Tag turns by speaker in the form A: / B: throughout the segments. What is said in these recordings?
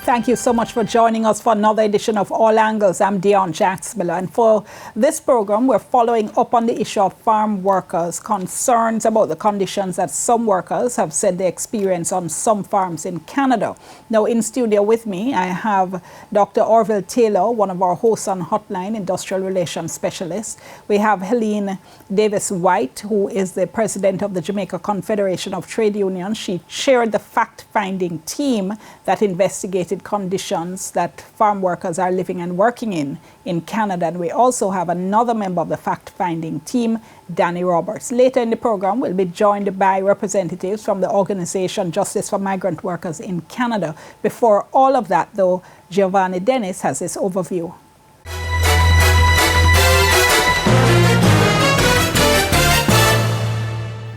A: Thank you so much for joining us for another edition of All Angles. I'm Dion Jacksmiller, and for this program, we're following up on the issue of farm workers' concerns about the conditions that some workers have said they experience on some farms in Canada. Now, in studio with me, I have Dr. Orville Taylor, one of our hosts on Hotline, Industrial Relations Specialist. We have Helene Davis-White, who is the president of the Jamaica Confederation of Trade Unions. She chaired the fact-finding team that investigated conditions that farm workers are living and working in Canada. And we also have another member of the fact-finding team, Danny Roberts. Later in the program, we'll be joined by representatives from the organization Justice for Migrant Workers in Canada. Before all of that, though, Giovanni Dennis has this overview.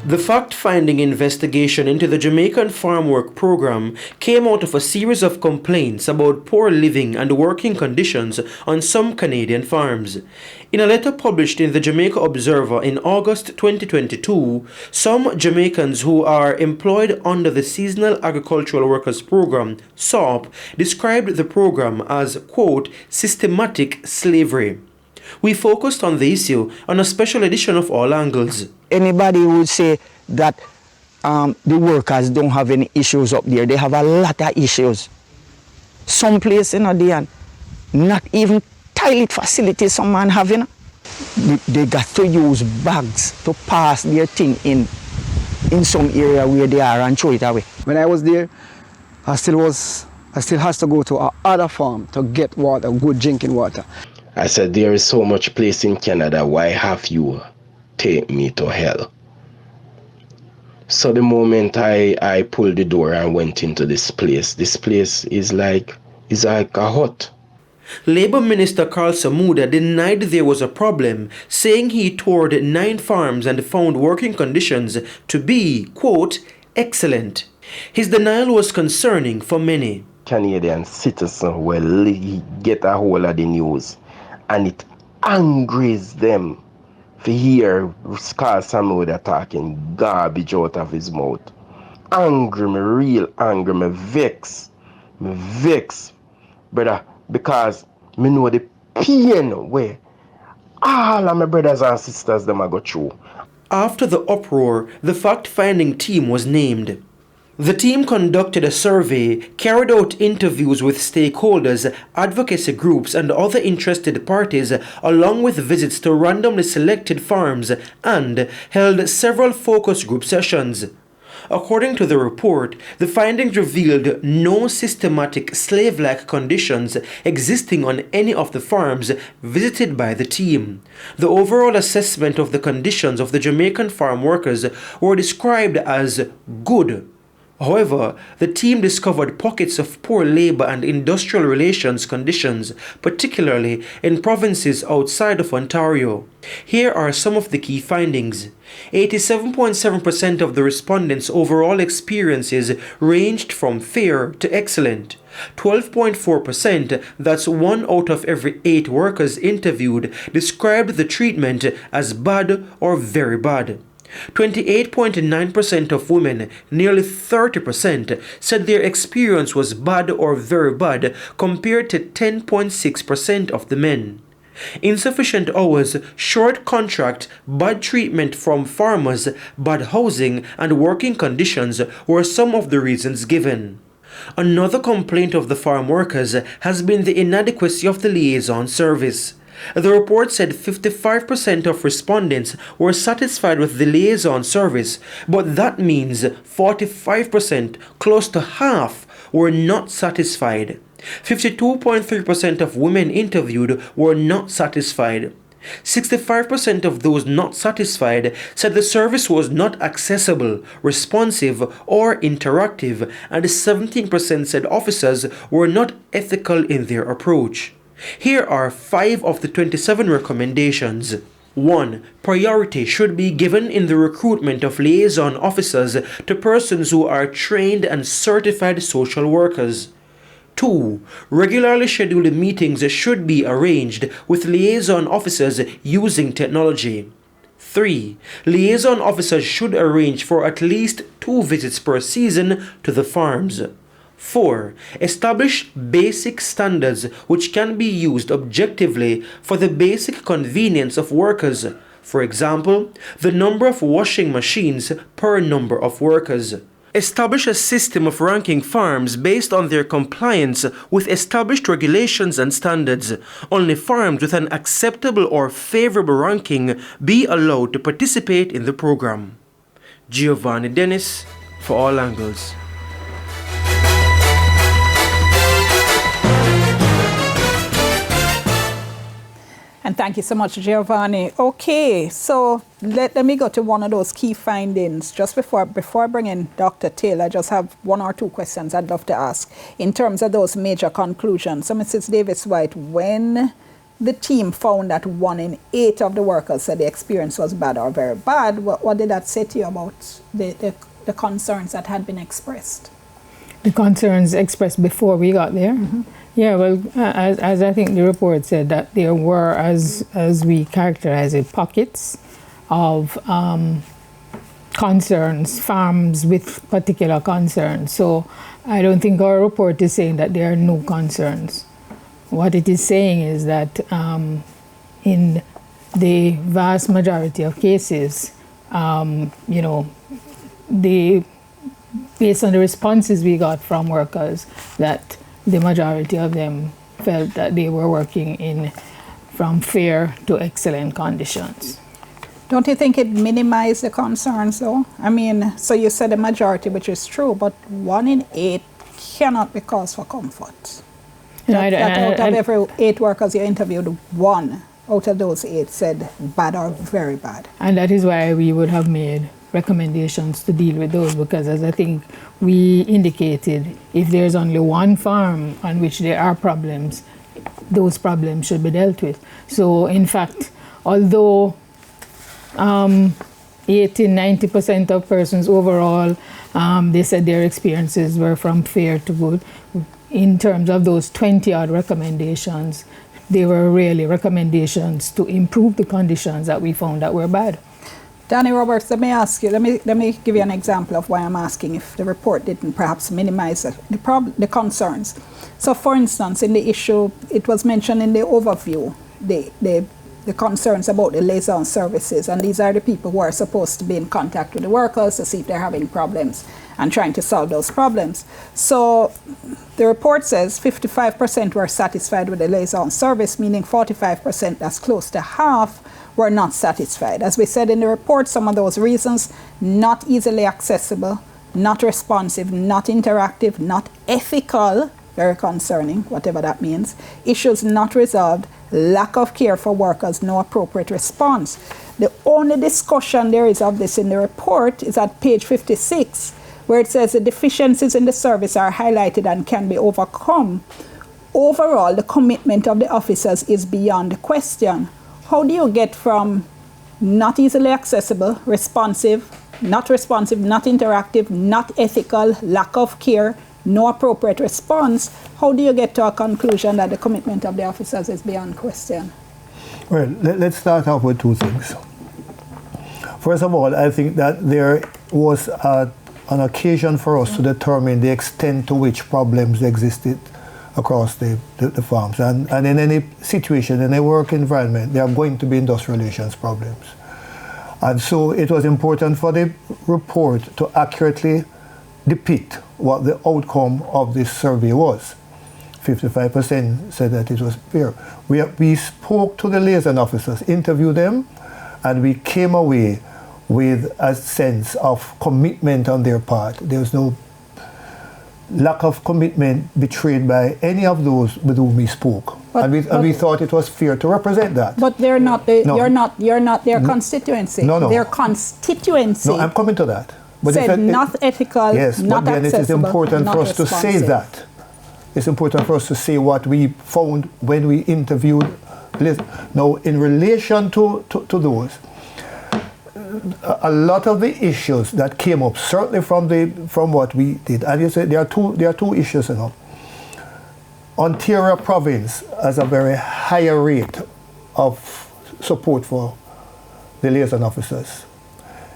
B: The fact-finding investigation into the Jamaican farm work program came out of a series of complaints about poor living and working conditions on some Canadian farms. In a letter published in the Jamaica Observer in August 2022, some Jamaicans who are employed under the Seasonal Agricultural Workers Program, SAWP, described the program as, quote, systematic slavery. We focused on the issue on a special edition of All Angles.
C: Anybody would say that the workers don't have any issues up there. They have a lot of issues. Some place, they are not even toilet facilities some man have, They got to use bags to pass their thing in some area where they are and throw it away.
D: When I was there, I still has to go to another farm to get water, good drinking water.
E: I said, there is so much place in Canada, why have you take me to hell? So the moment I pulled the door and went into this place is like a hut.
B: Labour Minister Carl Samuda denied there was a problem, saying he toured 9 farms and found working conditions to be, quote, excellent. His denial was concerning for many.
E: Canadian citizens will get a hold of the news, and it angers them to hear Carl Samuda talking garbage out of his mouth. Angry me, real angry, me vex, brother, because me know the pain where all of my brothers and sisters them go through.
B: After the uproar, the fact-finding team was named. The team conducted a survey, carried out interviews with stakeholders, advocacy groups, and other interested parties, along with visits to randomly selected farms, and held several focus group sessions. According to the report, the findings revealed no systematic slave-like conditions existing on any of the farms visited by the team. The overall assessment of the conditions of the Jamaican farm workers were described as good. However, the team discovered pockets of poor labor and industrial relations conditions, particularly in provinces outside of Ontario. Here are some of the key findings. 87.7% of the respondents' overall experiences ranged from fair to excellent. 12.4%, that's 1 out of every 8 workers interviewed, described the treatment as bad or very bad. 28.9% of women, nearly 30%, said their experience was bad or very bad compared to 10.6% of the men. Insufficient hours, short contract, bad treatment from farmers, bad housing, and working conditions were some of the reasons given. Another complaint of the farm workers has been the inadequacy of the liaison service. The report said 55% of respondents were satisfied with the liaison service, but that means 45%, close to half, were not satisfied. 52.3% of women interviewed were not satisfied. 65% of those not satisfied said the service was not accessible, responsive, or interactive, and 17% said officers were not ethical in their approach. Here are 5 of the 27 recommendations. 1. Priority should be given in the recruitment of liaison officers to persons who are trained and certified social workers. 2. Regularly scheduled meetings should be arranged with liaison officers using technology. 3. Liaison officers should arrange for at least 2 visits per season to the farms. 4. Establish basic standards which can be used objectively for the basic convenience of workers. For example, the number of washing machines per number of workers. Establish a system of ranking farms based on their compliance with established regulations and standards. Only farms with an acceptable or favorable ranking be allowed to participate in the program. Giovanni Dennis for All Angles.
A: And thank you so much, Giovanni. Okay, so let me go to one of those key findings. Just before I bring in Dr. Taylor, I just have one or two questions I'd love to ask in terms of those major conclusions. So, Mrs. Davis-White, when the team found that 1 in 8 of the workers said the experience was bad or very bad, what did that say to you about the concerns that had been expressed?
F: The concerns expressed before we got there? Mm-hmm. Yeah, well, as I think the report said, that there were, as we characterize it, pockets of concerns, farms with particular concerns. So I don't think our report is saying that there are no concerns. What it is saying is that in the vast majority of cases, based on the responses we got from workers, that the majority of them felt that they were working in from fair to excellent conditions.
A: Don't you think it minimized the concerns though? I mean, so you said the majority, which is true, but 1 in 8 cannot be cause for comfort. Out of every 8 workers you interviewed, 1 out of those 8 said bad or very bad.
F: And that is why we would have made recommendations to deal with those, because as I think we indicated, if there's only one farm on which there are problems, those problems should be dealt with. So in fact, although 80-90% of persons overall, they said their experiences were from fair to good, in terms of those 20-odd recommendations, they were really recommendations to improve the conditions that we found that were bad.
A: Danny Roberts, let me ask you, let me give you an example of why I'm asking if the report didn't perhaps minimize the concerns. So for instance, in the issue, it was mentioned in the overview, the concerns about the liaison services, and these are the people who are supposed to be in contact with the workers to see if they're having problems and trying to solve those problems. So the report says 55% were satisfied with the liaison service, meaning 45%, that's close to half, were not satisfied. As we said in the report, some of those reasons: not easily accessible, not responsive, not interactive, not ethical, very concerning, whatever that means, issues not resolved, lack of care for workers, no appropriate response. The only discussion there is of this in the report is at page 56, where it says the deficiencies in the service are highlighted and can be overcome. Overall, the commitment of the officers is beyond question. How do you get from not easily accessible, responsive, not interactive, not ethical, lack of care, no appropriate response? How do you get to a conclusion that the commitment of the officers is beyond question?
G: Well, let's start off with 2 things. First of all, I think that there was an occasion for us to determine the extent to which problems existed across the farms. And in any situation, in a work environment, there are going to be industrial relations problems. And so it was important for the report to accurately depict what the outcome of this survey was. 55% said that it was fair. We spoke to the liaison officers, interviewed them, and we came away with a sense of commitment on their part. There was no lack of commitment betrayed by any of those with whom we spoke. And we thought it was fair to represent that.
A: But they're not you're not their constituency.
G: No.
A: Their constituency.
G: No, I'm coming to that. But
A: said not ethical,
G: yes,
A: not
G: but then it is important for us to say that. It's important for us to say what we found when we interviewed. Now, in relation to those, a lot of the issues that came up, certainly from what we did, and you said there are two issues. Ontario province has a very higher rate of support for the liaison officers.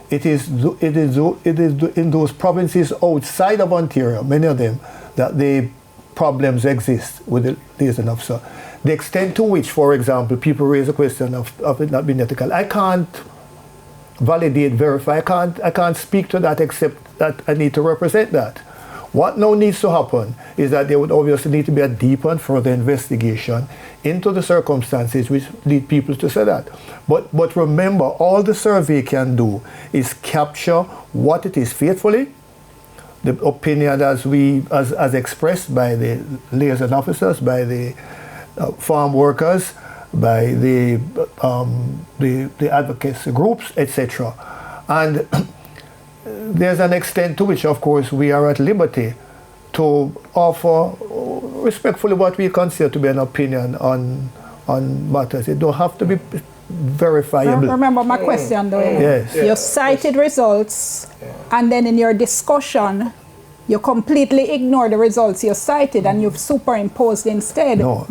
G: It is in those provinces outside of Ontario, many of them, that the problems exist with the liaison officer. The extent to which, for example, people raise a question of it not being ethical, I can't validate, verify, I can't speak to that except that I need to represent that. What now needs to happen is that there would obviously need to be a deeper and further investigation into the circumstances which lead people to say that. But remember, all the survey can do is capture what it is faithfully, the opinion as expressed by the liaison officers, by the farm workers, by the advocacy groups, etc. And there's an extent to which, of course, we are at liberty to offer respectfully what we consider to be an opinion on matters. It don't have to be verifiable.
A: Remember my question though.
G: Yes.
A: You cited results, and then in your discussion, you completely ignore the results you cited and you've superimposed instead.
G: No.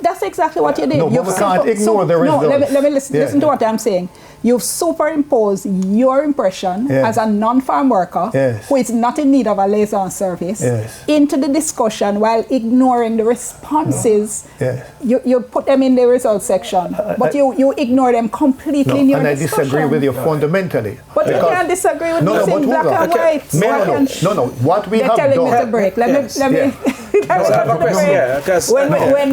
A: That's exactly what you did.
G: No,
A: You've
G: but we can't ignore the results.
A: No, let me listen to what I'm saying. You've superimposed your impression as a non-farm worker who is not in need of a liaison service into the discussion while ignoring the responses. You put them in the results section, but you ignore them completely in your discussion.
G: And I disagree with you fundamentally.
A: But you can't disagree with me in black and white.
G: No, what we have done.
A: They're telling me to break. Let me. When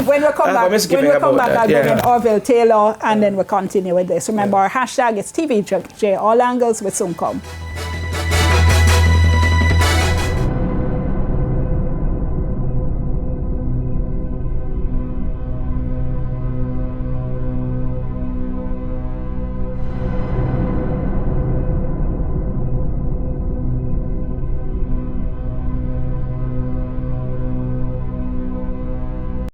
A: we come back, I'll bring in Orville Taylor and then we'll continue with this. Remember, our hashtag is TVJ, all angles will soon come.